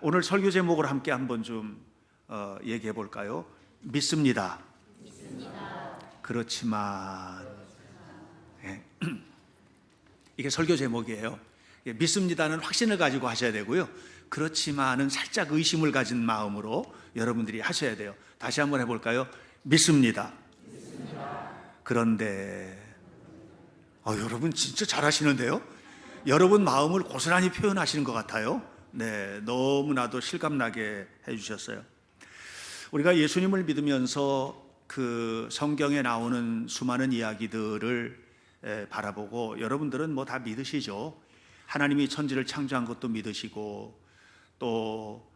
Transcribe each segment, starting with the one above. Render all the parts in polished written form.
오늘 설교 제목을 함께 한번 좀 얘기해 볼까요? 믿습니다. 그렇지만 예. 이게 설교 제목이에요. 믿습니다는 확신을 가지고 하셔야 되고요. 그렇지만은 살짝 의심을 가진 마음으로 여러분들이 하셔야 돼요. 다시 한번 해볼까요? 믿습니다. 그런데 여러분 진짜 잘하시는데요? 여러분 마음을 고스란히 표현하시는 것 같아요. 네, 너무나도 실감나게 해주셨어요. 우리가 예수님을 믿으면서 그 성경에 나오는 수많은 이야기들을 바라보고 여러분들은 뭐 다 믿으시죠. 하나님이 천지를 창조한 것도 믿으시고 또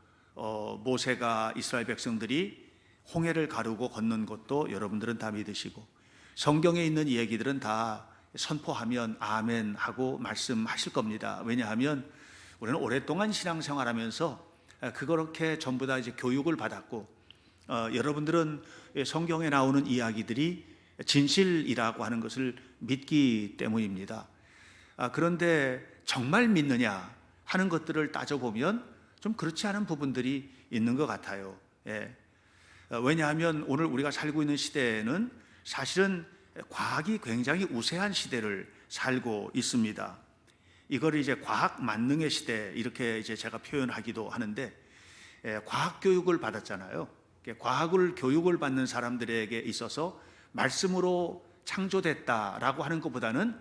모세가 이스라엘 백성들이 홍해를 가르고 건넌 것도 여러분들은 다 믿으시고 성경에 있는 이야기들은 다 선포하면 아멘 하고 말씀하실 겁니다. 왜냐하면 우리는 오랫동안 신앙생활하면서 그렇게 전부 다 이제 교육을 받았고 여러분들은 성경에 나오는 이야기들이 진실이라고 하는 것을 믿기 때문입니다. 그런데 정말 믿느냐 하는 것들을 따져보면 좀 그렇지 않은 부분들이 있는 것 같아요. 왜냐하면 오늘 우리가 살고 있는 시대에는 사실은 과학이 굉장히 우세한 시대를 살고 있습니다. 이걸 이제 과학 만능의 시대 이렇게 이제 제가 표현하기도 하는데 과학 교육을 받았잖아요. 과학을 교육을 받는 사람들에게 있어서 말씀으로 창조됐다라고 하는 것보다는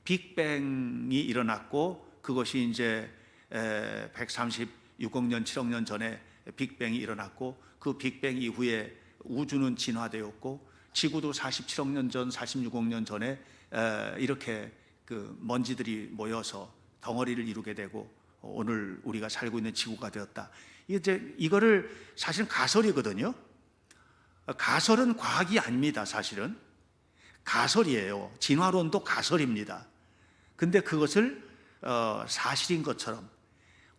빅뱅이 일어났고 그것이 이제 136억 년, 7억 년 전에 빅뱅이 일어났고 그 빅뱅 이후에 우주는 진화되었고 지구도 47억 년 전, 46억 년 전에 이렇게 그 먼지들이 모여서 덩어리를 이루게 되고 오늘 우리가 살고 있는 지구가 되었다. 이거를 사실은 가설이거든요. 가설은 과학이 아닙니다. 사실은 가설이에요. 진화론도 가설입니다. 근데 그것을 사실인 것처럼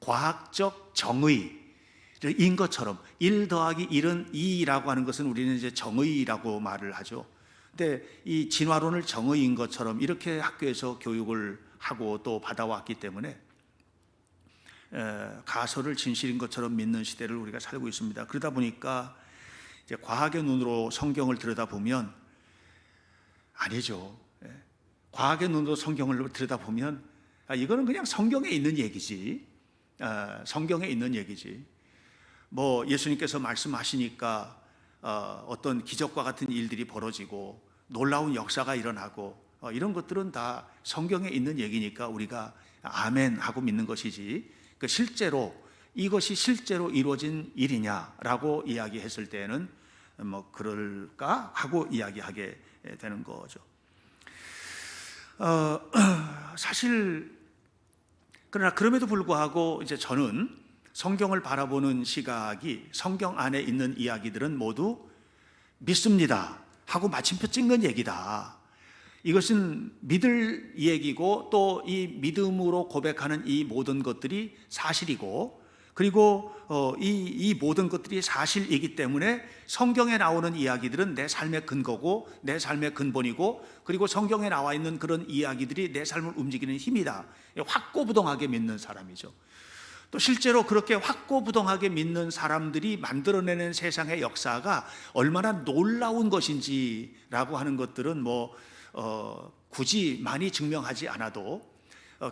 과학적 정의인 것처럼 1 더하기 1은 2라고 하는 것은 우리는 이제 정의라고 말을 하죠. 근데 이 진화론을 정의인 것처럼 이렇게 학교에서 교육을 하고 또 받아왔기 때문에 가설을 진실인 것처럼 믿는 시대를 우리가 살고 있습니다. 그러다 보니까 이제 과학의 눈으로 성경을 들여다보면 아니죠. 과학의 눈으로 성경을 들여다보면 이거는 그냥 성경에 있는 얘기지. 성경에 있는 얘기지. 뭐 예수님께서 말씀하시니까 어떤 기적과 같은 일들이 벌어지고 놀라운 역사가 일어나고 이런 것들은 다 성경에 있는 얘기니까 우리가 아멘 하고 믿는 것이지 실제로 이것이 실제로 이루어진 일이냐라고 이야기했을 때는 뭐 그럴까 하고 이야기하게 되는 거죠. 사실 그러나 그럼에도 불구하고 이제 저는 성경을 바라보는 시각이 성경 안에 있는 이야기들은 모두 믿습니다 하고 마침표 찍는 얘기다. 이것은 믿을 얘기고 또 이 믿음으로 고백하는 이 모든 것들이 사실이고 그리고 이 모든 것들이 사실이기 때문에 성경에 나오는 이야기들은 내 삶의 근거고 내 삶의 근본이고 그리고 성경에 나와 있는 그런 이야기들이 내 삶을 움직이는 힘이다. 확고부동하게 믿는 사람이죠. 또 실제로 그렇게 확고부동하게 믿는 사람들이 만들어내는 세상의 역사가 얼마나 놀라운 것인지라고 하는 것들은 굳이 많이 증명하지 않아도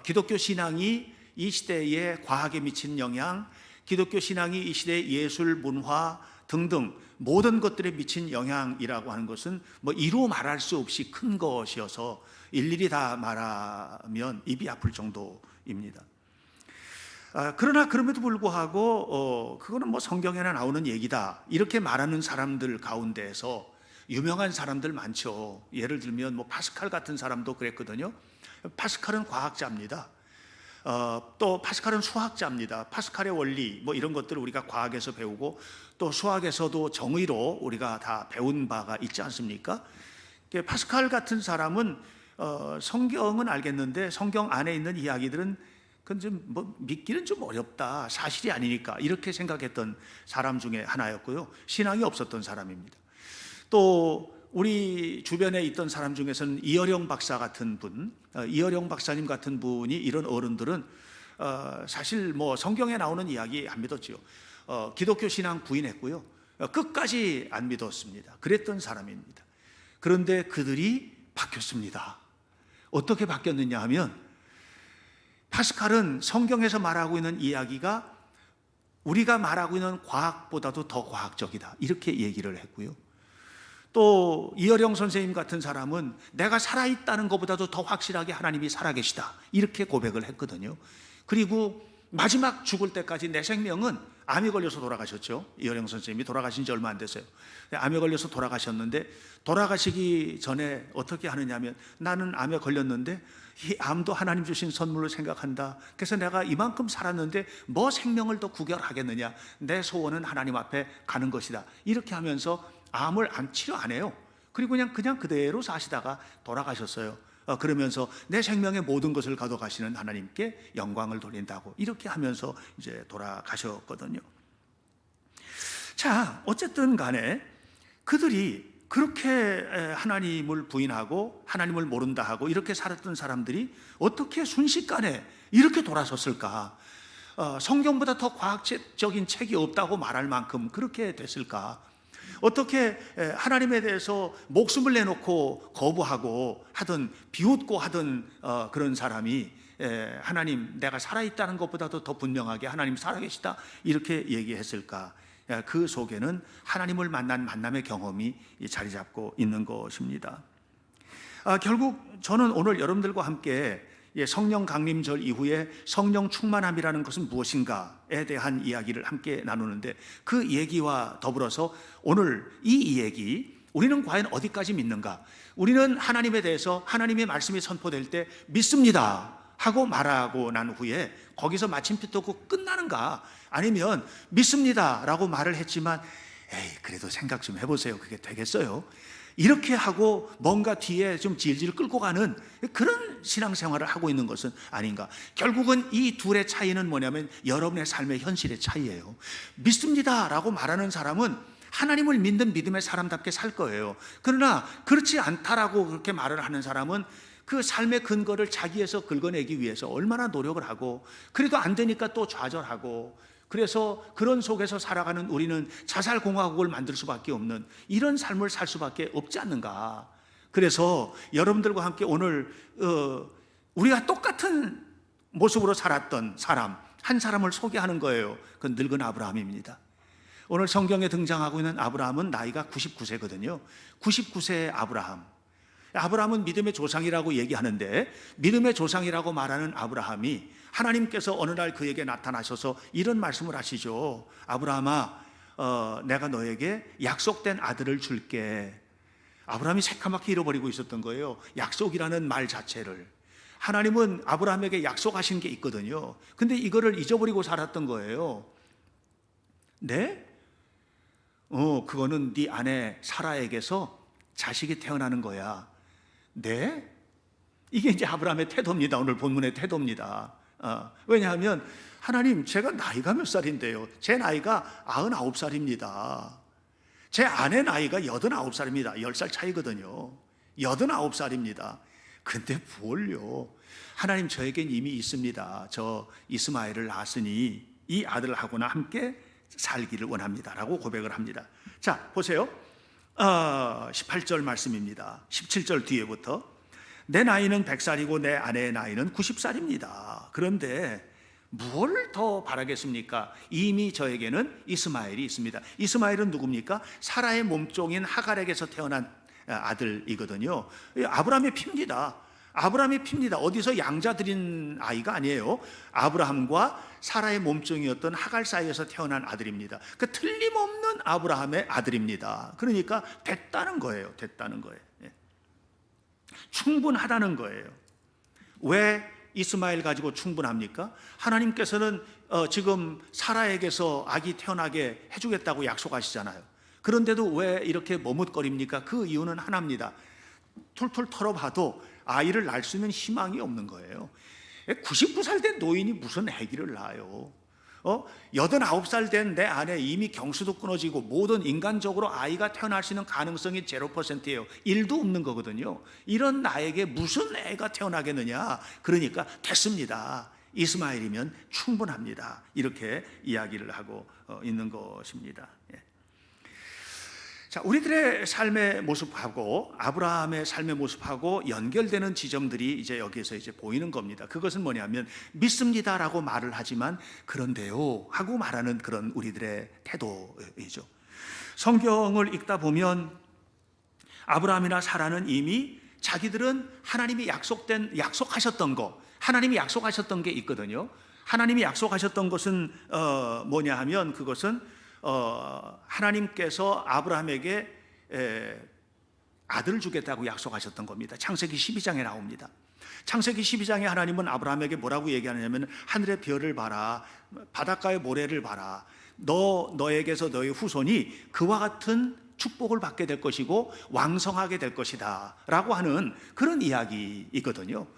기독교 신앙이 이 시대에 과학에 미친 영향, 기독교 신앙이 이 시대의 예술, 문화 등등 모든 것들에 미친 영향이라고 하는 것은 이루 말할 수 없이 큰 것이어서 일일이 다 말하면 입이 아플 정도입니다. 그러나 그럼에도 불구하고 그거는 성경에나 나오는 얘기다 이렇게 말하는 사람들 가운데에서 유명한 사람들 많죠. 예를 들면 파스칼 같은 사람도 그랬거든요. 파스칼은 과학자입니다. 또 파스칼은 수학자입니다. 파스칼의 원리 이런 것들을 우리가 과학에서 배우고 또 수학에서도 정의로 우리가 다 배운 바가 있지 않습니까? 파스칼 같은 사람은 성경은 알겠는데 성경 안에 있는 이야기들은 그건 좀 믿기는 좀 어렵다. 사실이 아니니까 이렇게 생각했던 사람 중에 하나였고요. 신앙이 없었던 사람입니다. 또 우리 주변에 있던 사람 중에서는 이어령 박사 같은 분, 이어령 박사님 같은 분이 이런 어른들은 사실 뭐 성경에 나오는 이야기 안 믿었지요. 기독교 신앙 부인했고요. 끝까지 안 믿었습니다. 그랬던 사람입니다. 그런데 그들이 바뀌었습니다. 어떻게 바뀌었느냐 하면 파스칼은 성경에서 말하고 있는 이야기가 우리가 말하고 있는 과학보다도 더 과학적이다, 이렇게 얘기를 했고요. 또 이어령 선생님 같은 사람은 내가 살아있다는 것보다도 더 확실하게 하나님이 살아계시다, 이렇게 고백을 했거든요. 그리고 마지막 죽을 때까지 내 생명은 암에 걸려서 돌아가셨죠. 이어령 선생님이 돌아가신 지 얼마 안 됐어요. 암에 걸려서 돌아가셨는데 돌아가시기 전에 어떻게 하느냐 하면 나는 암에 걸렸는데 이 암도 하나님 주신 선물로 생각한다. 그래서 내가 이만큼 살았는데 뭐 생명을 더 구별하겠느냐, 내 소원은 하나님 앞에 가는 것이다, 이렇게 하면서 암을 치료 안 해요. 그리고 그냥 그대로 사시다가 돌아가셨어요. 그러면서 내 생명의 모든 것을 가져가시는 하나님께 영광을 돌린다고 이렇게 하면서 이제 돌아가셨거든요. 자, 어쨌든 간에 그들이 그렇게 하나님을 부인하고 하나님을 모른다 하고 이렇게 살았던 사람들이 어떻게 순식간에 이렇게 돌아섰을까? 성경보다 더 과학적인 책이 없다고 말할 만큼 그렇게 됐을까? 어떻게 하나님에 대해서 목숨을 내놓고 거부하고 하던, 비웃고 하던 그런 사람이 하나님, 내가 살아있다는 것보다도 더 분명하게 하나님 살아계시다, 이렇게 얘기했을까? 그 속에는 하나님을 만난 만남의 경험이 자리 잡고 있는 것입니다. 결국 저는 오늘 여러분들과 함께 성령 강림절 이후에 성령 충만함이라는 것은 무엇인가에 대한 이야기를 함께 나누는데, 그 얘기와 더불어서 오늘 이 얘기, 우리는 과연 어디까지 믿는가? 우리는 하나님에 대해서 하나님의 말씀이 선포될 때 믿습니다 하고 말하고 난 후에 거기서 마침표 없고 끝나는가? 아니면 믿습니다 라고 말을 했지만 에이, 그래도 생각 좀 해보세요, 그게 되겠어요? 이렇게 하고 뭔가 뒤에 좀 질질 끌고 가는 그런 신앙생활을 하고 있는 것은 아닌가? 결국은 이 둘의 차이는 뭐냐면 여러분의 삶의 현실의 차이예요. 믿습니다 라고 말하는 사람은 하나님을 믿는 믿음의 사람답게 살 거예요. 그러나 그렇지 않다라고 그렇게 말을 하는 사람은 그 삶의 근거를 자기에서 긁어내기 위해서 얼마나 노력을 하고, 그래도 안 되니까 또 좌절하고, 그래서 그런 속에서 살아가는 우리는 자살공화국을 만들 수밖에 없는 이런 삶을 살 수밖에 없지 않는가. 그래서 여러분들과 함께 오늘 우리가 똑같은 모습으로 살았던 사람 한 사람을 소개하는 거예요. 그건 늙은 아브라함입니다. 오늘 성경에 등장하고 있는 아브라함은 나이가 99세거든요 99세의 아브라함. 아브라함은 믿음의 조상이라고 얘기하는데, 믿음의 조상이라고 말하는 아브라함이 하나님께서 어느 날 그에게 나타나셔서 이런 말씀을 하시죠. 아브라함아, 내가 너에게 약속된 아들을 줄게. 아브라함이 새카맣게 잃어버리고 있었던 거예요, 약속이라는 말 자체를. 하나님은 아브라함에게 약속하신 게 있거든요. 근데 이거를 잊어버리고 살았던 거예요. 네? 그거는 네 아내 사라에게서 자식이 태어나는 거야. 네? 이게 이제 아브라함의 태도입니다. 오늘 본문의 태도입니다. 왜냐하면 하나님, 제가 나이가 몇 살인데요? 제 나이가 99살입니다. 제 아내 나이가 89살입니다. 10살 차이거든요. 89살입니다. 근데 뭘요? 하나님, 저에겐 이미 있습니다. 저 이스마엘을 낳았으니 이 아들하고나 함께 살기를 원합니다 라고 고백을 합니다. 자, 보세요. 18절 말씀입니다. 17절 뒤에부터 내 나이는 100살이고 내 아내의 나이는 90살입니다. 그런데 뭘 더 바라겠습니까? 이미 저에게는 이스마엘이 있습니다. 이스마엘은 누굽니까? 사라의 몸종인 하갈에게서 태어난 아들이거든요. 아브라함의 피입니다. 아브라함의 피입니다. 어디서 양자 들인 아이가 아니에요. 아브라함과 사라의 몸종이었던 하갈 사이에서 태어난 아들입니다. 그 틀림없는 아브라함의 아들입니다. 그러니까 됐다는 거예요. 됐다는 거예요. 충분하다는 거예요. 왜 이스마엘 가지고 충분합니까? 하나님께서는 지금 사라에게서 아기 태어나게 해주겠다고 약속하시잖아요. 그런데도 왜 이렇게 머뭇거립니까? 그 이유는 하나입니다. 툴툴 털어봐도 아이를 낳을 수 있는 희망이 없는 거예요. 99살 된 노인이 무슨 아기를 낳아요? 89살 된 내 아내 이미 경수도 끊어지고 모든 인간적으로 아이가 태어날 수 있는 가능성이 0%예요. 1도 없는 거거든요. 이런 나에게 무슨 애가 태어나겠느냐? 그러니까 됐습니다. 이스마엘이면 충분합니다. 이렇게 이야기를 하고 있는 것입니다. 예. 자, 우리들의 삶의 모습하고 아브라함의 삶의 모습하고 연결되는 지점들이 이제 여기에서 이제 보이는 겁니다. 그것은 뭐냐면 믿습니다라고 말을 하지만 그런데요 하고 말하는 그런 우리들의 태도이죠. 성경을 읽다 보면 아브라함이나 사라는 이미 자기들은 하나님이 약속하셨던 거, 하나님이 약속하셨던 게 있거든요. 하나님이 약속하셨던 것은 뭐냐 하면 그것은 하나님께서 아브라함에게 아들을 주겠다고 약속하셨던 겁니다. 창세기 12장에 나옵니다. 창세기 12장에 하나님은 아브라함에게 뭐라고 얘기하냐면 하늘의 별을 봐라, 바닷가의 모래를 봐라, 너에게서 너의 후손이 그와 같은 축복을 받게 될 것이고 왕성하게 될 것이다 라고 하는 그런 이야기이거든요.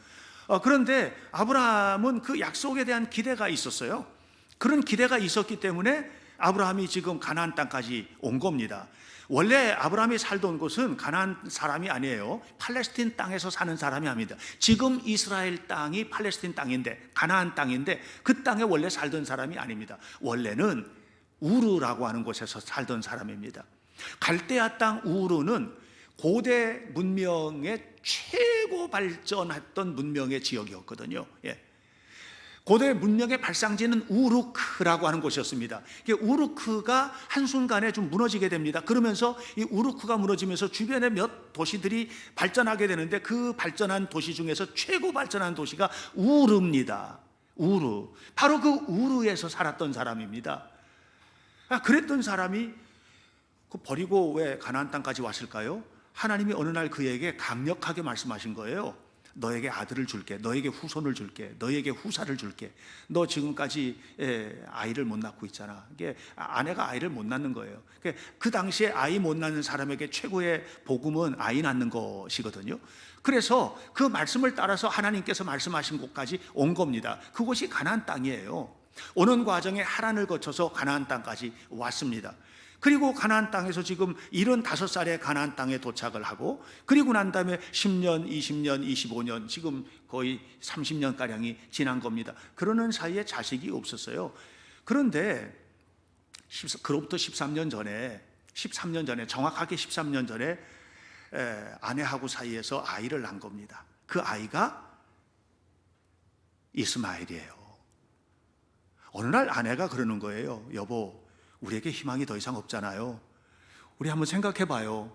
그런데 아브라함은 그 약속에 대한 기대가 있었어요. 그런 기대가 있었기 때문에 아브라함이 지금 가나안 땅까지 온 겁니다. 원래 아브라함이 살던 곳은 가나안 사람이 아니에요. 팔레스틴 땅에서 사는 사람이 아닙니다. 지금 이스라엘 땅이 팔레스틴 땅인데, 가나안 땅인데 그 땅에 원래 살던 사람이 아닙니다. 원래는 우르라고 하는 곳에서 살던 사람입니다. 갈대아 땅 우르는 고대 문명의 최고 발전했던 문명의 지역이었거든요. 예. 고대 문명의 발상지는 우르크라고 하는 곳이었습니다. 우르크가 한순간에 좀 무너지게 됩니다. 그러면서 이 우르크가 무너지면서 주변의 몇 도시들이 발전하게 되는데 그 발전한 도시 중에서 최고 발전한 도시가 우르입니다. 우르. 바로 그 우르에서 살았던 사람입니다. 그랬던 사람이 버리고 왜 가나안 땅까지 왔을까요? 하나님이 어느 날 그에게 강력하게 말씀하신 거예요. 너에게 아들을 줄게, 너에게 후손을 줄게, 너에게 후사를 줄게. 너 지금까지 아이를 못 낳고 있잖아. 이게 아내가 아이를 못 낳는 거예요. 그 당시에 아이 못 낳는 사람에게 최고의 복음은 아이 낳는 것이거든요. 그래서 그 말씀을 따라서 하나님께서 말씀하신 곳까지 온 겁니다. 그곳이 가나안 땅이에요. 오는 과정에 하란을 거쳐서 가나안 땅까지 왔습니다. 그리고 가나안 땅에서 지금 75살에 가나안 땅에 도착을 하고, 그리고 난 다음에 10년, 20년, 25년, 지금 거의 30년가량이 지난 겁니다. 그러는 사이에 자식이 없었어요. 그런데 그로부터 13년 전에 정확하게 13년 전에 아내하고 사이에서 아이를 낳은 겁니다. 그 아이가 이스마엘이에요. 어느 날 아내가 그러는 거예요. 여보, 우리에게 희망이 더 이상 없잖아요. 우리 한번 생각해 봐요.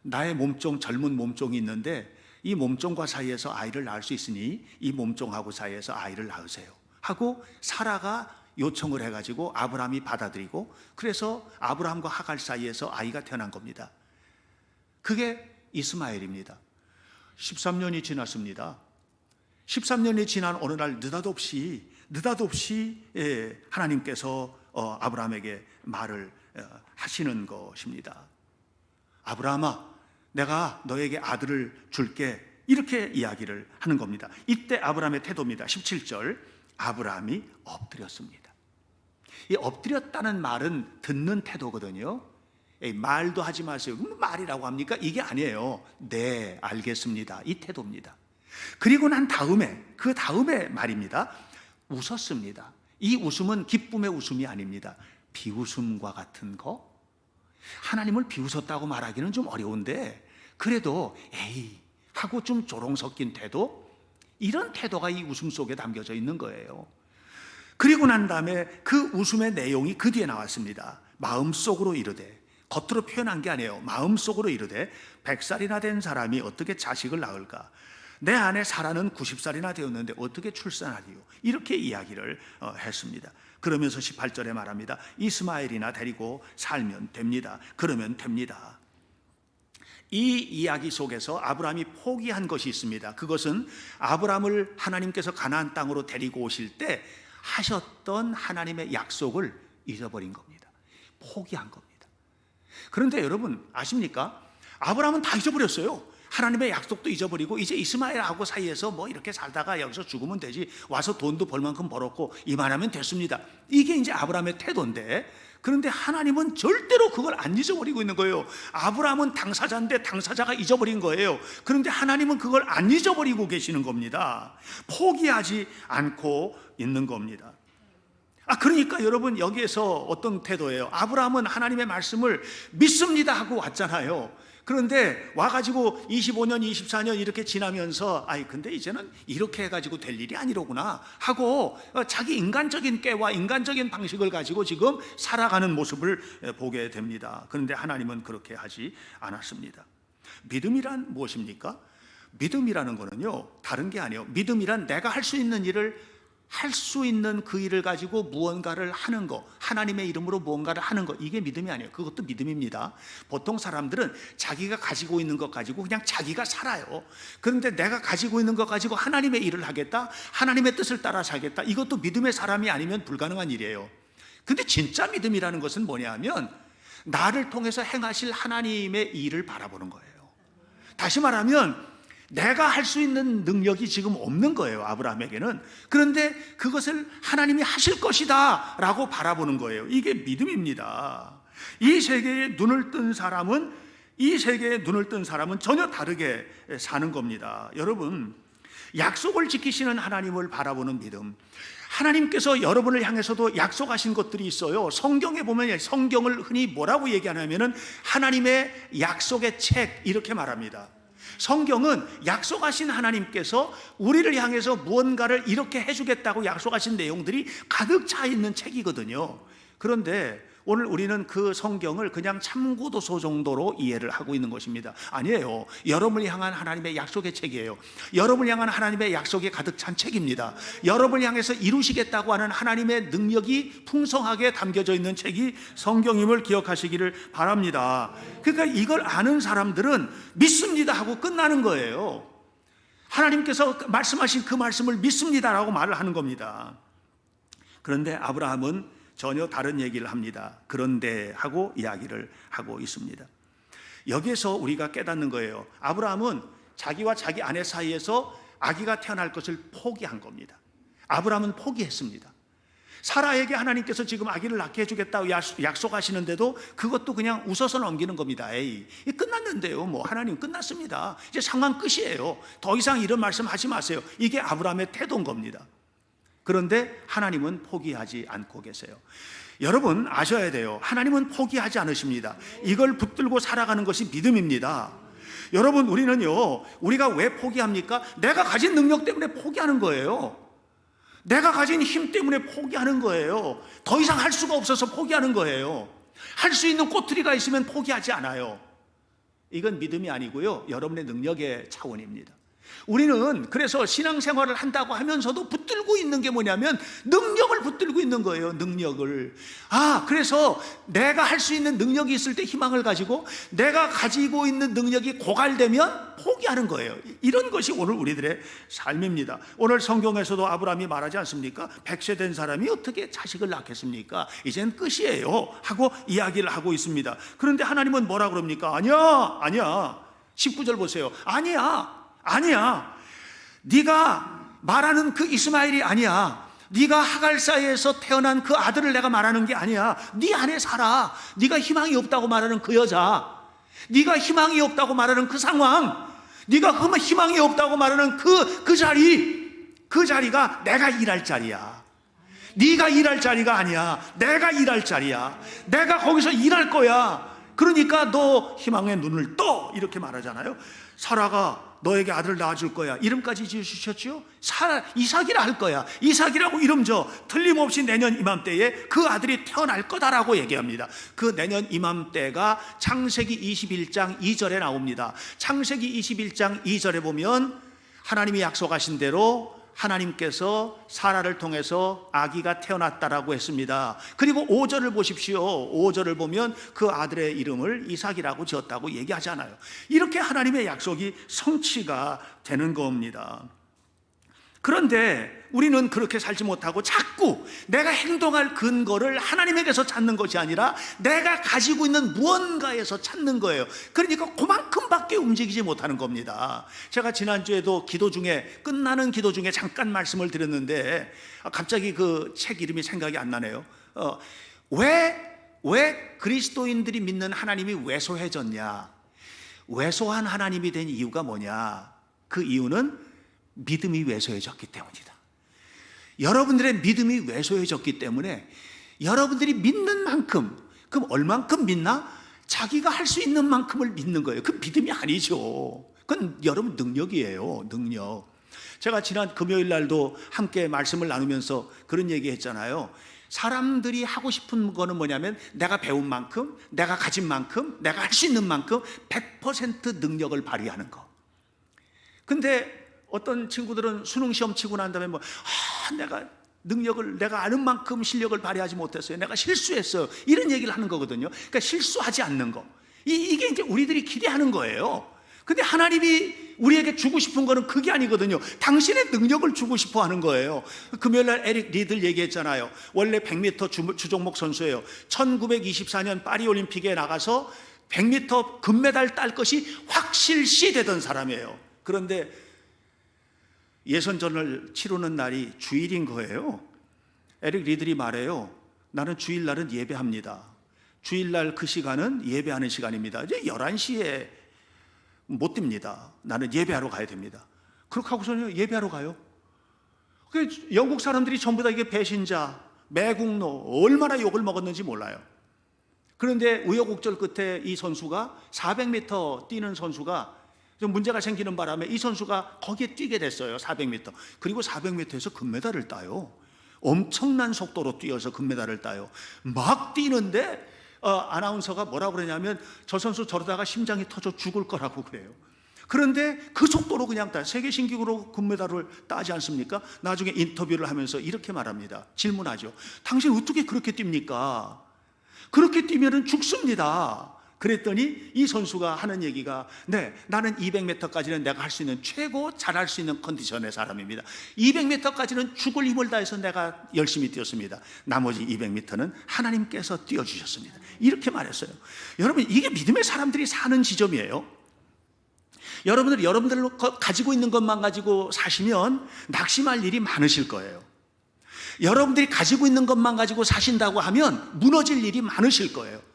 나의 몸종, 젊은 몸종이 있는데 이 몸종과 사이에서 아이를 낳을 수 있으니 이 몸종하고 사이에서 아이를 낳으세요 하고 사라가 요청을 해가지고 아브라함이 받아들이고, 그래서 아브라함과 하갈 사이에서 아이가 태어난 겁니다. 그게 이스마엘입니다. 13년이 지났습니다. 13년이 지난 어느 날 느닷없이 하나님께서 아브라함에게 말을 하시는 것입니다. 아브라함아, 내가 너에게 아들을 줄게. 이렇게 이야기를 하는 겁니다. 이때 아브라함의 태도입니다. 17절, 아브라함이 엎드렸습니다. 이 엎드렸다는 말은 듣는 태도거든요. 말도 하지 마세요. 그럼 말이라고 합니까? 이게 아니에요. 네, 알겠습니다. 이 태도입니다. 그리고 난 다음에, 그 다음에 말입니다. 웃었습니다. 이 웃음은 기쁨의 웃음이 아닙니다. 비웃음과 같은 거? 하나님을 비웃었다고 말하기는 좀 어려운데, 그래도 에이 하고 좀 조롱 섞인 태도? 이런 태도가 이 웃음 속에 담겨져 있는 거예요. 그리고 난 다음에 그 웃음의 내용이 그 뒤에 나왔습니다. 마음속으로 이르되, 겉으로 표현한 게 아니에요. 마음속으로 이르되 100살이나 된 사람이 어떻게 자식을 낳을까? 내 아내 사라는 90살이나 되었는데 어떻게 출산하리요? 이렇게 이야기를 했습니다. 그러면서 18절에 말합니다. 이스마엘이나 데리고 살면 됩니다. 그러면 됩니다. 이 이야기 속에서 아브라함이 포기한 것이 있습니다. 그것은 아브라함을 하나님께서 가나안 땅으로 데리고 오실 때 하셨던 하나님의 약속을 잊어버린 겁니다. 포기한 겁니다. 그런데 여러분 아십니까? 아브라함은 다 잊어버렸어요. 하나님의 약속도 잊어버리고 이제 이스마엘하고 사이에서 뭐 이렇게 살다가 여기서 죽으면 되지, 와서 돈도 벌 만큼 벌었고 이만하면 됐습니다. 이게 이제 아브라함의 태도인데, 그런데 하나님은 절대로 그걸 안 잊어버리고 있는 거예요. 아브라함은 당사자인데 당사자가 잊어버린 거예요. 그런데 하나님은 그걸 안 잊어버리고 계시는 겁니다. 포기하지 않고 있는 겁니다. 그러니까 여러분, 여기에서 어떤 태도예요? 아브라함은 하나님의 말씀을 믿습니다 하고 왔잖아요. 그런데 와가지고 25년, 24년 이렇게 지나면서 근데 이제는 이렇게 해가지고 될 일이 아니로구나 하고 자기 인간적인 꾀와 인간적인 방식을 가지고 지금 살아가는 모습을 보게 됩니다. 그런데 하나님은 그렇게 하지 않았습니다. 믿음이란 무엇입니까? 믿음이라는 거는요, 다른 게 아니에요. 믿음이란 내가 할 수 있는 일을 할 수 있는 그 일을 가지고 무언가를 하는 거, 하나님의 이름으로 무언가를 하는 거, 이게 믿음이 아니에요. 그것도 믿음입니다. 보통 사람들은 자기가 가지고 있는 것 가지고 그냥 자기가 살아요. 그런데 내가 가지고 있는 것 가지고 하나님의 일을 하겠다, 하나님의 뜻을 따라 살겠다, 이것도 믿음의 사람이 아니면 불가능한 일이에요. 근데 진짜 믿음이라는 것은 뭐냐 하면 나를 통해서 행하실 하나님의 일을 바라보는 거예요. 다시 말하면 내가 할 수 있는 능력이 지금 없는 거예요, 아브라함에게는. 그런데 그것을 하나님이 하실 것이다 라고 바라보는 거예요. 이게 믿음입니다. 이 세계에 눈을 뜬 사람은 전혀 다르게 사는 겁니다. 여러분, 약속을 지키시는 하나님을 바라보는 믿음, 하나님께서 여러분을 향해서도 약속하신 것들이 있어요. 성경에 보면 성경을 흔히 뭐라고 얘기하냐면은 하나님의 약속의 책, 이렇게 말합니다. 성경은 약속하신 하나님께서 우리를 향해서 무언가를 이렇게 해주겠다고 약속하신 내용들이 가득 차 있는 책이거든요. 그런데 오늘 우리는 그 성경을 그냥 참고도서 정도로 이해를 하고 있는 것입니다. 아니에요. 여러분을 향한 하나님의 약속의 책이에요. 여러분을 향한 하나님의 약속이 가득 찬 책입니다. 여러분을 향해서 이루시겠다고 하는 하나님의 능력이 풍성하게 담겨져 있는 책이 성경임을 기억하시기를 바랍니다. 그러니까 이걸 아는 사람들은 믿습니다 하고 끝나는 거예요. 하나님께서 말씀하신 그 말씀을 믿습니다라고 말을 하는 겁니다. 그런데 아브라함은 전혀 다른 얘기를 합니다. 그런데 하고 이야기를 하고 있습니다. 여기에서 우리가 깨닫는 거예요. 아브라함은 자기와 자기 아내 사이에서 아기가 태어날 것을 포기한 겁니다. 아브라함은 포기했습니다. 사라에게 하나님께서 지금 아기를 낳게 해주겠다고 약속하시는데도 그것도 그냥 웃어서 넘기는 겁니다. 에이, 끝났는데요. 뭐 하나님 끝났습니다. 이제 상황 끝이에요. 더 이상 이런 말씀 하지 마세요. 이게 아브라함의 태도인 겁니다. 그런데 하나님은 포기하지 않고 계세요. 여러분 아셔야 돼요. 하나님은 포기하지 않으십니다. 이걸 붙들고 살아가는 것이 믿음입니다. 여러분, 우리가 왜 포기합니까? 내가 가진 능력 때문에 포기하는 거예요. 내가 가진 힘 때문에 포기하는 거예요. 더 이상 할 수가 없어서 포기하는 거예요. 할 수 있는 꼬투리가 있으면 포기하지 않아요. 이건 믿음이 아니고요, 여러분의 능력의 차원입니다. 우리는 그래서 신앙생활을 한다고 하면서도 붙들고 있는 게 뭐냐면 능력을 붙들고 있는 거예요. 능력을. 그래서 내가 할 수 있는 능력이 있을 때 희망을 가지고 내가 가지고 있는 능력이 고갈되면 포기하는 거예요. 이런 것이 오늘 우리들의 삶입니다. 오늘 성경에서도 아브라함이 말하지 않습니까? 100세 된 사람이 어떻게 자식을 낳겠습니까? 이젠 끝이에요 하고 이야기를 하고 있습니다. 그런데 하나님은 뭐라 그럽니까? 아니야 19절 보세요. 아니야. 네가 말하는 그 이스마엘이 아니야. 네가 하갈사이에서 태어난 그 아들을 내가 말하는 게 아니야. 네 안에 살아. 네가 희망이 없다고 말하는 그 여자, 네가 희망이 없다고 말하는 그 상황, 네가 희망이 없다고 말하는 그 자리가 내가 일할 자리야. 네가 일할 자리가 아니야. 내가 일할 자리야. 내가 거기서 일할 거야. 그러니까 너 희망의 눈을 떠, 이렇게 말하잖아요. 사라가 너에게 아들을 낳아줄 거야. 이름까지 지으셨죠? 이삭이라 할 거야. 이삭이라고 이름 줘. 틀림없이 내년 이맘때에 그 아들이 태어날 거다라고 얘기합니다. 그 내년 이맘때가 창세기 21장 2절에 나옵니다. 창세기 21장 2절에 보면 하나님이 약속하신 대로 하나님께서 사라를 통해서 아기가 태어났다라고 했습니다. 그리고 5절을 보십시오. 5절을 보면 그 아들의 이름을 이삭이라고 지었다고 얘기하잖아요. 이렇게 하나님의 약속이 성취가 되는 겁니다. 그런데 우리는 그렇게 살지 못하고 자꾸 내가 행동할 근거를 하나님에게서 찾는 것이 아니라 내가 가지고 있는 무언가에서 찾는 거예요. 그러니까 그만큼밖에 움직이지 못하는 겁니다. 제가 지난주에도 끝나는 기도 중에 잠깐 말씀을 드렸는데 갑자기 그 책 이름이 생각이 안 나네요. 왜 그리스도인들이 믿는 하나님이 왜소해졌냐? 왜소한 하나님이 된 이유가 뭐냐? 그 이유는 믿음이 왜소해졌기 때문이다. 여러분들의 믿음이 왜소해졌기 때문에 여러분들이 믿는 만큼, 그럼 얼만큼 믿나? 자기가 할 수 있는 만큼을 믿는 거예요. 그 믿음이 아니죠. 그건 여러분 능력이에요. 능력. 제가 지난 금요일 날도 함께 말씀을 나누면서 그런 얘기 했잖아요. 사람들이 하고 싶은 거는 뭐냐면 내가 배운 만큼, 내가 가진 만큼, 내가 할 수 있는 만큼 100% 능력을 발휘하는 거. 근데 어떤 친구들은 수능 시험 치고 난 다음에 내가 아는 만큼 실력을 발휘하지 못했어요. 내가 실수했어요. 이런 얘기를 하는 거거든요. 그러니까 실수하지 않는 거. 이게 이제 우리들이 기대하는 거예요. 근데 하나님이 우리에게 주고 싶은 거는 그게 아니거든요. 당신의 능력을 주고 싶어 하는 거예요. 금요일날 에릭 리들 얘기했잖아요. 원래 100m 주종목 선수예요. 1924년 파리올림픽에 나가서 100m 금메달 딸 것이 확실시 되던 사람이에요. 그런데 예선전을 치르는 날이 주일인 거예요. 에릭 리들이 말해요. 나는 주일날은 예배합니다. 주일날 그 시간은 예배하는 시간입니다. 이제 11시에 못 뜁니다. 나는 예배하러 가야 됩니다. 그렇게 하고서는 예배하러 가요. 영국 사람들이 전부 다 이게 배신자, 매국노, 얼마나 욕을 먹었는지 몰라요. 그런데 우여곡절 끝에 이 선수가 400m 뛰는 선수가 좀 문제가 생기는 바람에 이 선수가 거기에 뛰게 됐어요. 400m. 그리고 400m에서 금메달을 따요. 엄청난 속도로 뛰어서 금메달을 따요. 막 뛰는데 아나운서가 뭐라고 그러냐면 저 선수 저러다가 심장이 터져 죽을 거라고 그래요. 그런데 그 속도로 그냥 따요. 세계 신기록으로 금메달을 따지 않습니까? 나중에 인터뷰를 하면서 이렇게 말합니다. 질문하죠. 당신 어떻게 그렇게 뜁니까? 그렇게 뛰면은 죽습니다. 그랬더니 이 선수가 하는 얘기가 나는 200m까지는 내가 할 수 있는 최고 잘할 수 있는 컨디션의 사람입니다. 200m까지는 죽을 힘을 다해서 내가 열심히 뛰었습니다. 나머지 200m는 하나님께서 뛰어주셨습니다. 이렇게 말했어요. 여러분, 이게 믿음의 사람들이 사는 지점이에요. 여러분들로 가지고 있는 것만 가지고 사시면 낙심할 일이 많으실 거예요. 여러분들이 가지고 있는 것만 가지고 사신다고 하면 무너질 일이 많으실 거예요.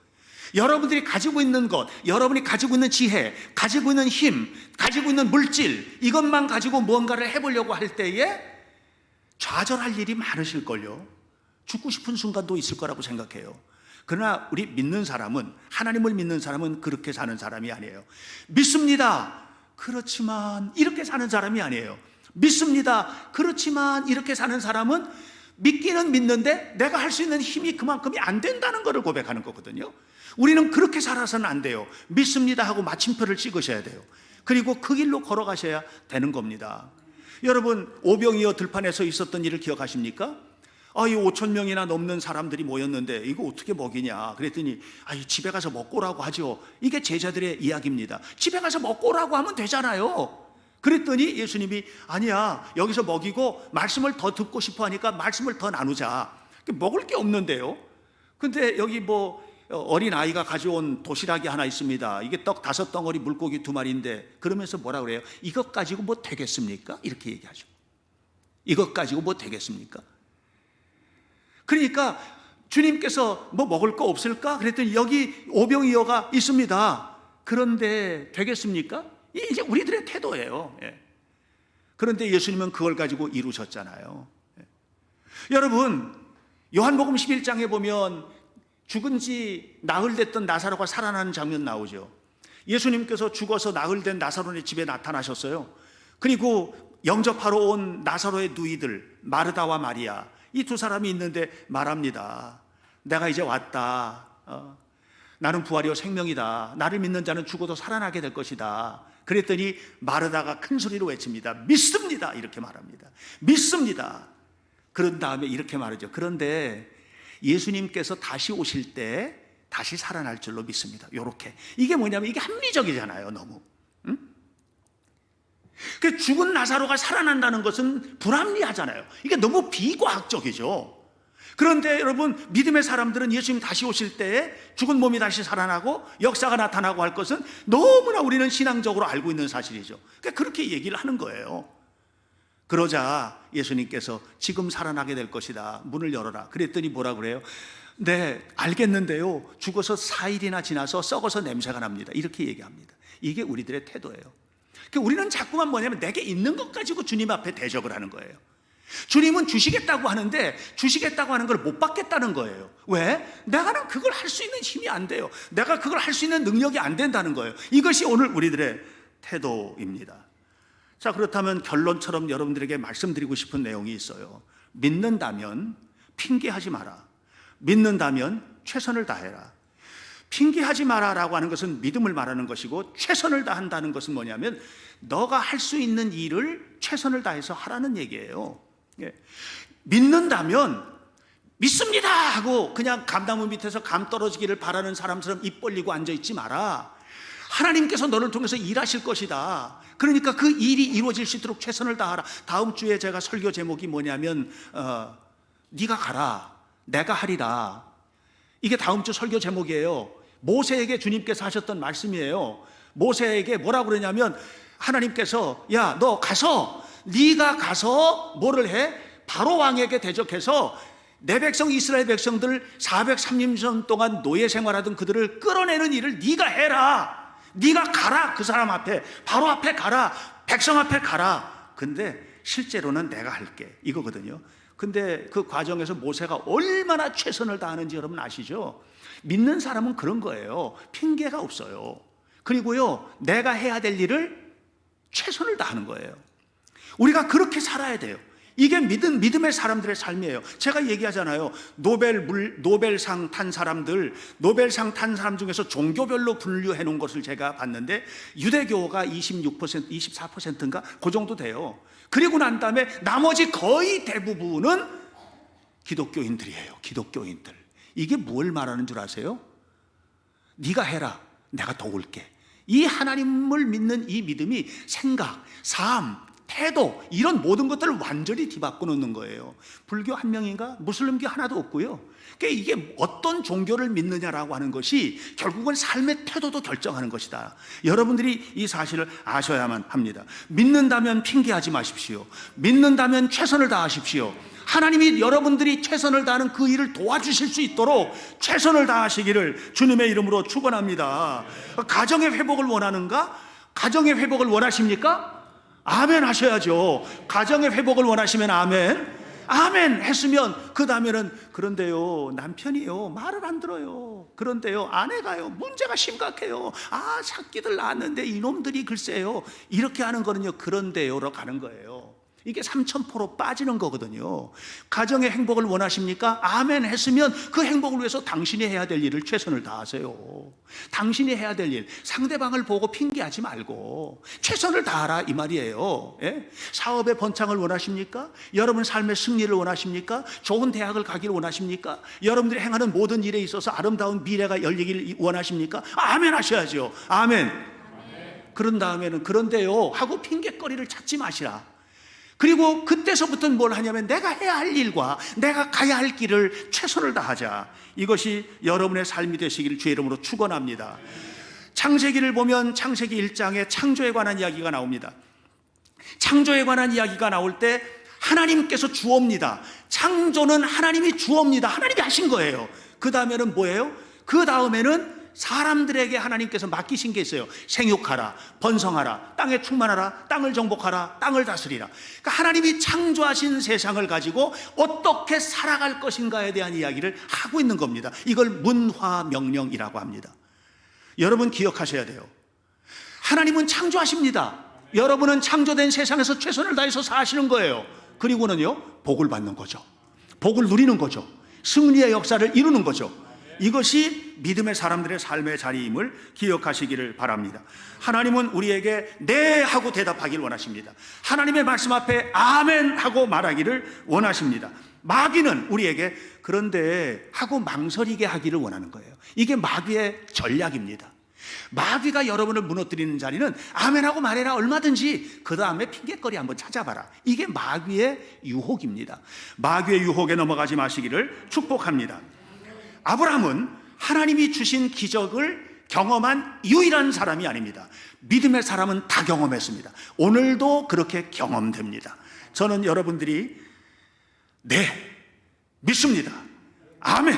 여러분들이 가지고 있는 것, 여러분이 가지고 있는 지혜, 가지고 있는 힘, 가지고 있는 물질, 이것만 가지고 무언가를 해보려고 할 때에 좌절할 일이 많으실걸요. 죽고 싶은 순간도 있을 거라고 생각해요. 그러나 우리 믿는 사람은, 하나님을 믿는 사람은 그렇게 사는 사람이 아니에요. 믿습니다. 그렇지만 이렇게 사는 사람이 아니에요. 믿습니다. 그렇지만 이렇게 사는 사람은 믿기는 믿는데 내가 할 수 있는 힘이 그만큼이 안 된다는 것을 고백하는 거거든요. 우리는 그렇게 살아서는 안 돼요. 믿습니다 하고 마침표를 찍으셔야 돼요. 그리고 그 길로 걸어가셔야 되는 겁니다. 여러분, 오병이어 들판에서 있었던 일을 기억하십니까? 이 5천 명이나 넘는 사람들이 모였는데 이거 어떻게 먹이냐 그랬더니 집에 가서 먹고 오라고 하죠. 이게 제자들의 이야기입니다. 집에 가서 먹고 오라고 하면 되잖아요. 그랬더니 예수님이 아니야, 여기서 먹이고 말씀을 더 듣고 싶어 하니까 말씀을 더 나누자. 먹을 게 없는데요. 근데 여기 어린 아이가 가져온 도시락이 하나 있습니다. 이게 떡 5덩어리, 물고기 2마리인데 그러면서 뭐라 그래요? 이것 가지고 뭐 되겠습니까? 이렇게 얘기하죠. 이것 가지고 뭐 되겠습니까? 그러니까 주님께서 뭐 먹을 거 없을까? 그랬더니 여기 오병이어가 있습니다. 그런데 되겠습니까? 이제 우리들의 태도예요. 그런데 예수님은 그걸 가지고 이루셨잖아요. 여러분, 요한복음 11장에 보면 죽은 지 나흘 됐던 나사로가 살아나는 장면 나오죠. 예수님께서 죽어서 나흘 된 나사로의 집에 나타나셨어요. 그리고 영접하러 온 나사로의 누이들 마르다와 마리아, 이 두 사람이 있는데 말합니다. 내가 이제 왔다. 나는 부활이요 생명이다. 나를 믿는 자는 죽어도 살아나게 될 것이다. 그랬더니 마르다가 큰 소리로 외칩니다. 믿습니다. 이렇게 말합니다. 믿습니다. 그런 다음에 이렇게 말하죠. 그런데 예수님께서 다시 오실 때 다시 살아날 줄로 믿습니다. 이렇게. 이게 뭐냐면 이게 합리적이잖아요. 너무. 그 죽은 나사로가 살아난다는 것은 불합리하잖아요. 이게 너무 비과학적이죠. 그런데 여러분, 믿음의 사람들은 예수님 다시 오실 때에 죽은 몸이 다시 살아나고 역사가 나타나고 할 것은 너무나 우리는 신앙적으로 알고 있는 사실이죠. 그러니까 그렇게 얘기를 하는 거예요. 그러자 예수님께서 지금 살아나게 될 것이다, 문을 열어라. 그랬더니 뭐라 그래요? 네, 알겠는데요, 죽어서 4일이나 지나서 썩어서 냄새가 납니다. 이렇게 얘기합니다. 이게 우리들의 태도예요. 우리는 자꾸만 뭐냐면 내게 있는 것 가지고 주님 앞에 대적을 하는 거예요. 주님은 주시겠다고 하는데 주시겠다고 하는 걸 못 받겠다는 거예요. 왜? 내가는 그걸 할 수 있는 힘이 안 돼요. 내가 그걸 할 수 있는 능력이 안 된다는 거예요. 이것이 오늘 우리들의 태도입니다. 자, 그렇다면 결론처럼 여러분들에게 말씀드리고 싶은 내용이 있어요. 믿는다면 핑계하지 마라. 믿는다면 최선을 다해라. 핑계하지 마라라고 하는 것은 믿음을 말하는 것이고, 최선을 다한다는 것은 뭐냐면 너가 할 수 있는 일을 최선을 다해서 하라는 얘기예요. 믿는다면 믿습니다 하고 그냥 감나무 밑에서 감 떨어지기를 바라는 사람처럼 입 벌리고 앉아있지 마라. 하나님께서 너를 통해서 일하실 것이다. 그러니까 그 일이 이루어질 수 있도록 최선을 다하라. 다음 주에 제가 설교 제목이 뭐냐면 네가 가라, 내가 하리라. 이게 다음 주 설교 제목이에요. 모세에게 주님께서 하셨던 말씀이에요. 모세에게 뭐라고 그러냐면, 하나님께서 야, 너 가서, 네가 가서 뭐를 해? 바로 왕에게 대적해서 내 백성 이스라엘 백성들 430년 동안 노예 생활하던 그들을 끌어내는 일을 네가 해라. 네가 가라. 그 사람 앞에, 바로 앞에 가라. 백성 앞에 가라. 근데 실제로는 내가 할게, 이거거든요. 근데 그 과정에서 모세가 얼마나 최선을 다하는지 여러분 아시죠? 믿는 사람은 그런 거예요. 핑계가 없어요. 그리고요, 내가 해야 될 일을 최선을 다하는 거예요. 우리가 그렇게 살아야 돼요. 이게 믿음의 사람들의 삶이에요. 제가 얘기하잖아요. 노벨상 탄 사람 중에서 종교별로 분류해 놓은 것을 제가 봤는데, 유대교가 26%, 24%인가? 그 정도 돼요. 그리고 난 다음에 나머지 거의 대부분은 기독교인들이에요. 기독교인들. 이게 뭘 말하는 줄 아세요? 네가 해라, 내가 도울게. 이 하나님을 믿는 이 믿음이 생각, 삶, 태도, 이런 모든 것들을 완전히 뒤바꿔 놓는 거예요. 불교 한 명인가? 무슬림교 하나도 없고요. 그러니까 이게 어떤 종교를 믿느냐라고 하는 것이 결국은 삶의 태도도 결정하는 것이다. 여러분들이 이 사실을 아셔야만 합니다. 믿는다면 핑계하지 마십시오. 믿는다면 최선을 다하십시오. 하나님이 여러분들이 최선을 다하는 그 일을 도와주실 수 있도록 최선을 다하시기를 주님의 이름으로 축원합니다. 가정의 회복을 원하는가? 가정의 회복을 원하십니까? 아멘 하셔야죠. 가정의 회복을 원하시면 아멘. 아멘 했으면 그 다음에는, 그런데요, 남편이요, 말을 안 들어요. 그런데요, 아내가요, 문제가 심각해요. 아, 새끼들 낳았는데 이놈들이 글쎄요. 이렇게 하는 거는요, 그런데요로 가는 거예요. 이게 삼천포로 빠지는 거거든요. 가정의 행복을 원하십니까? 아멘 했으면 그 행복을 위해서 당신이 해야 될 일을 최선을 다하세요. 당신이 해야 될 일, 상대방을 보고 핑계하지 말고 최선을 다하라, 이 말이에요. 예? 사업의 번창을 원하십니까? 여러분 삶의 승리를 원하십니까? 좋은 대학을 가기를 원하십니까? 여러분들이 행하는 모든 일에 있어서 아름다운 미래가 열리기를 원하십니까? 아멘 하셔야죠. 아멘. 그런 다음에는 그런데요 하고 핑계거리를 찾지 마시라. 그리고 그때서부터는 뭘 하냐면 내가 해야 할 일과 내가 가야 할 길을 최선을 다하자. 이것이 여러분의 삶이 되시기를 주의 이름으로 축원합니다. 창세기를 보면 창세기 1장에 창조에 관한 이야기가 나옵니다. 창조에 관한 이야기가 나올 때 하나님께서 주옵니다. 창조는 하나님이 주옵니다. 하나님이 하신 거예요. 그 다음에는 뭐예요? 그 다음에는 사람들에게 하나님께서 맡기신 게 있어요. 생육하라, 번성하라, 땅에 충만하라, 땅을 정복하라, 땅을 다스리라. 그러니까 하나님이 창조하신 세상을 가지고 어떻게 살아갈 것인가에 대한 이야기를 하고 있는 겁니다. 이걸 문화명령이라고 합니다. 여러분 기억하셔야 돼요. 하나님은 창조하십니다. 여러분은 창조된 세상에서 최선을 다해서 사시는 거예요. 그리고는요, 복을 받는 거죠. 복을 누리는 거죠. 승리의 역사를 이루는 거죠. 이것이 믿음의 사람들의 삶의 자리임을 기억하시기를 바랍니다. 하나님은 우리에게 네 하고 대답하기를 원하십니다. 하나님의 말씀 앞에 아멘 하고 말하기를 원하십니다. 마귀는 우리에게 그런데 하고 망설이게 하기를 원하는 거예요. 이게 마귀의 전략입니다. 마귀가 여러분을 무너뜨리는 자리는 아멘하고 말해라, 얼마든지. 그 다음에 핑계거리 한번 찾아봐라. 이게 마귀의 유혹입니다. 마귀의 유혹에 넘어가지 마시기를 축복합니다. 아브라함은 하나님이 주신 기적을 경험한 유일한 사람이 아닙니다. 믿음의 사람은 다 경험했습니다. 오늘도 그렇게 경험됩니다. 저는 여러분들이 네, 믿습니다, 아멘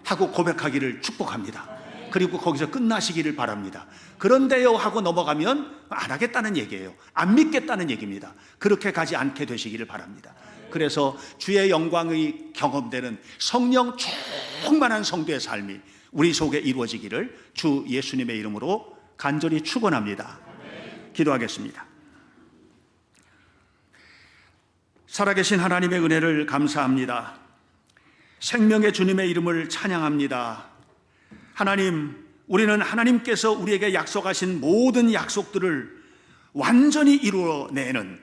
하고 고백하기를 축복합니다. 그리고 거기서 끝나시기를 바랍니다. 그런데요 하고 넘어가면 안 하겠다는 얘기예요. 안 믿겠다는 얘기입니다. 그렇게 가지 않게 되시기를 바랍니다. 그래서 주의 영광이 경험되는 성령 충만한 성도의 삶이 우리 속에 이루어지기를 주 예수님의 이름으로 간절히 축원합니다. 기도하겠습니다. 살아계신 하나님의 은혜를 감사합니다. 생명의 주님의 이름을 찬양합니다. 하나님, 우리는 하나님께서 우리에게 약속하신 모든 약속들을 완전히 이루어내는,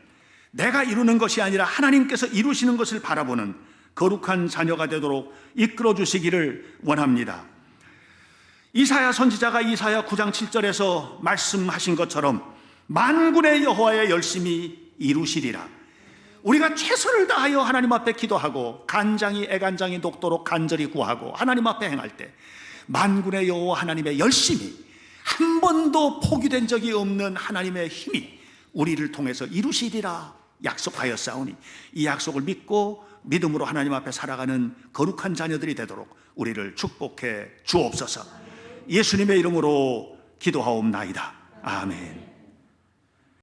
내가 이루는 것이 아니라 하나님께서 이루시는 것을 바라보는 거룩한 자녀가 되도록 이끌어 주시기를 원합니다. 이사야 선지자가 이사야 9장 7절에서 말씀하신 것처럼 만군의 여호와의 열심히 이루시리라. 우리가 최선을 다하여 하나님 앞에 기도하고 간장이 애간장이 녹도록 간절히 구하고 하나님 앞에 행할 때 만군의 여호와 하나님의 열심히, 한 번도 포기된 적이 없는 하나님의 힘이 우리를 통해서 이루시리라 약속하였사오니, 이 약속을 믿고 믿음으로 하나님 앞에 살아가는 거룩한 자녀들이 되도록 우리를 축복해 주옵소서. 예수님의 이름으로 기도하옵나이다. 아멘.